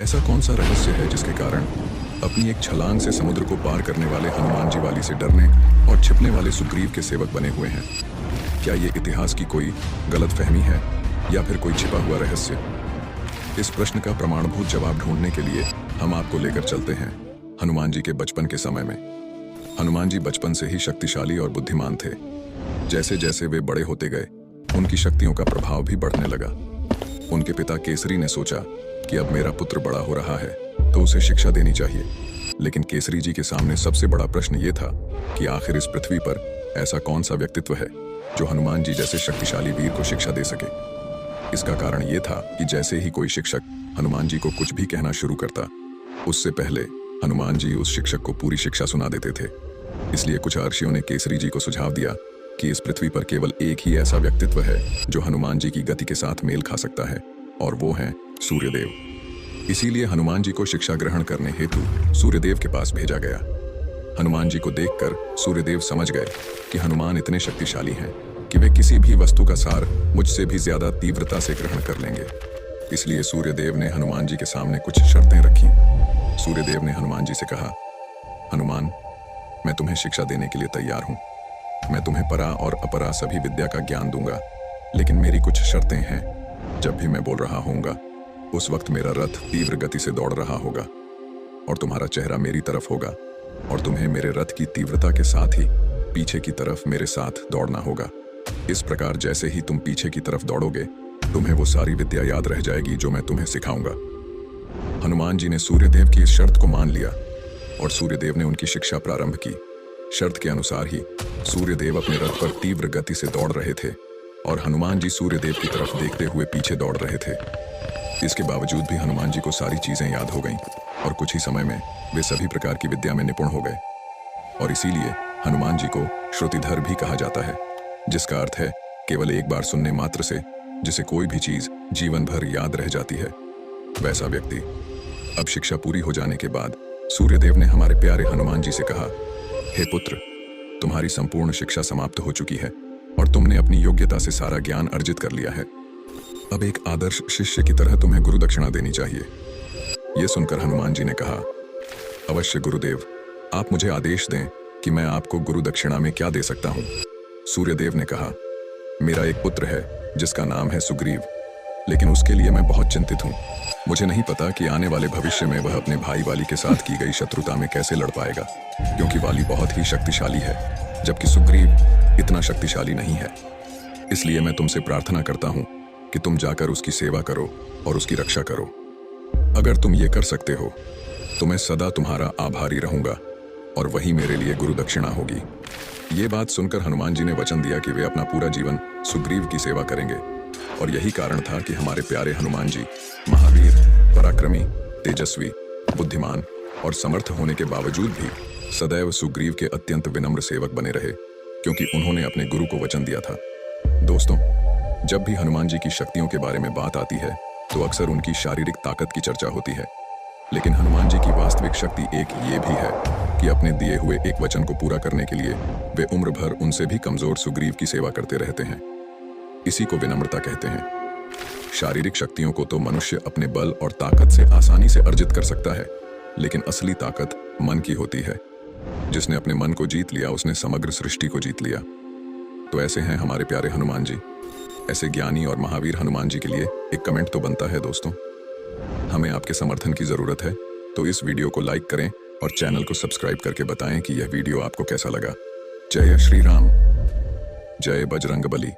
ऐसा कौन सा रहस्य है जिसके कारण अपनी एक छलांग से समुद्र को पार करने वाले हनुमान जी वाली से डरने और छिपने वाले सुग्रीव के सेवक बने हुए हैं? क्या ये इतिहास की कोई गलतफहमी है या फिर कोई छिपा हुआ रहस्य? इस प्रश्न का प्रमाणभूत जवाब ढूंढने के लिए हम आपको लेकर चलते हैं हनुमान जी के बचपन के समय में। हनुमान जी बचपन से ही शक्तिशाली और बुद्धिमान थे। जैसे जैसे वे बड़े होते गए, उनकी शक्तियों का प्रभाव भी बढ़ने लगा। उनके पिता केसरी ने सोचा कि अब मेरा पुत्र बड़ा हो रहा है तो उसे शिक्षा देनी चाहिए। लेकिन केसरी जी के सामने सबसे बड़ा प्रश्न ये था कि आखिर इस पृथ्वी पर ऐसा कौन सा व्यक्तित्व है जो हनुमान जी जैसे शक्तिशाली वीर को शिक्षा दे सके। इसका कारण ये था कि जैसे ही कोई शिक्षक हनुमान जी को कुछ भी कहना शुरू करता, उससे पहले हनुमान जी उस शिक्षक को पूरी शिक्षा सुना देते थे। इसलिए कुछ अर्षियों ने केसरी जी को सुझाव दिया कि इस पृथ्वी पर केवल एक ही ऐसा व्यक्तित्व है जो हनुमान जी की गति के साथ मेल खा सकता है, और वो है सूर्यदेव। इसीलिए हनुमान जी को शिक्षा ग्रहण करने हेतु सूर्यदेव के पास भेजा गया। हनुमान जी को देखकर सूर्यदेव समझ गए कि हनुमान इतने शक्तिशाली हैं कि वे किसी भी वस्तु का सार मुझसे भी ज्यादा तीव्रता से ग्रहण कर लेंगे। इसलिए सूर्यदेव ने हनुमान जी के सामने कुछ शर्तें रखी। सूर्यदेव ने हनुमान जी से कहा, हनुमान, मैं तुम्हें शिक्षा देने के लिए तैयार हूं। मैं तुम्हें परा और अपरा सभी विद्या का ज्ञान दूंगा, लेकिन मेरी कुछ शर्तें हैं। जब भी मैं बोल रहा होऊंगा, उस वक्त मेरा रथ तीव्र गति से दौड़ रहा होगा और तुम्हारा चेहरा मेरी तरफ होगा, और तुम्हें मेरे रथ की तीव्रता के साथ ही पीछे की तरफ मेरे साथ दौड़ना होगा। इस प्रकार जैसे ही तुम पीछे की तरफ दौड़ोगे, तुम्हें वो सारी विद्या याद रह जाएगी जो मैं तुम्हें सिखाऊंगा। हनुमान जी ने सूर्यदेव की इस शर्त को मान लिया और सूर्यदेव ने उनकी शिक्षा प्रारंभ की। शर्त के अनुसार ही सूर्यदेव अपने रथ पर तीव्र गति से दौड़ रहे थे और हनुमान जी सूर्यदेव की तरफ देखते हुए पीछे दौड़ रहे थे। इसके बावजूद भी हनुमान जी को सारी चीजें याद हो गईं और कुछ ही समय में वे सभी प्रकार की विद्या में निपुण हो गए। और इसीलिए हनुमान जी को श्रुतिधर भी कहा जाता है, जिसका अर्थ है केवल एक बार सुनने मात्र से जिसे कोई भी चीज जीवन भर याद रह जाती है, वैसा व्यक्ति। अब शिक्षा पूरी हो जाने के बाद सूर्यदेव ने हमारे प्यारे हनुमान जी से कहा, हे पुत्र, तुम्हारी संपूर्ण शिक्षा समाप्त हो चुकी है और तुमने अपनी योग्यता से सारा ज्ञान अर्जित कर लिया है। अब एक आदर्श शिष्य की तरह तुम्हें गुरु दक्षिणा देनी चाहिए। यह सुनकर हनुमान जी ने कहा, अवश्य गुरुदेव, आप मुझे आदेश दें कि मैं आपको गुरु दक्षिणा में क्या दे सकता हूं। सूर्यदेव ने कहा, मेरा एक पुत्र है जिसका नाम है सुग्रीव, लेकिन उसके लिए मैं बहुत चिंतित हूं। मुझे नहीं पता कि आने वाले भविष्य में वह अपने भाई वाली के साथ की गई शत्रुता में कैसे लड़ पाएगा, क्योंकि वाली बहुत ही शक्तिशाली है जबकि सुग्रीव इतना शक्तिशाली नहीं है। इसलिए मैं तुमसे प्रार्थना करता हूं कि तुम जाकर उसकी सेवा करो और उसकी रक्षा करो। अगर तुम ये कर सकते हो तो मैं सदा तुम्हारा आभारी रहूंगा और वही मेरे लिए गुरु दक्षिणा होगी। ये बात सुनकर हनुमान जी ने वचन दिया कि वे अपना पूरा जीवन सुग्रीव की सेवा करेंगे। और यही कारण था कि हमारे प्यारे हनुमान जी महावीर, पराक्रमी, तेजस्वी, बुद्धिमान और समर्थ होने के बावजूद भी सदैव सुग्रीव के अत्यंत विनम्र सेवक बने रहे, क्योंकि उन्होंने अपने गुरु को वचन दिया था। दोस्तों, जब भी हनुमान जी की शक्तियों के बारे में बात आती है तो अक्सर उनकी शारीरिक ताकत की चर्चा होती है, लेकिन हनुमान जी की वास्तविक शक्ति एक ये भी है कि अपने दिए हुए एक वचन को पूरा करने के लिए वे उम्र भर उनसे भी कमजोर सुग्रीव की सेवा करते रहते हैं। इसी को विनम्रता कहते हैं। शारीरिक शक्तियों को तो मनुष्य अपने बल और ताकत से आसानी से अर्जित कर सकता है, लेकिन असली ताकत मन की होती है। जिसने अपने मन को जीत लिया, उसने समग्र सृष्टि को जीत लिया। तो ऐसे हैं हमारे प्यारे हनुमान जी। ऐसे ज्ञानी और महावीर हनुमान जी के लिए एक कमेंट तो बनता है दोस्तों। हमें आपके समर्थन की जरूरत है, तो इस वीडियो को लाइक करें और चैनल को सब्सक्राइब करके बताएं कि यह वीडियो आपको कैसा लगा। जय श्री राम, जय बजरंगबली।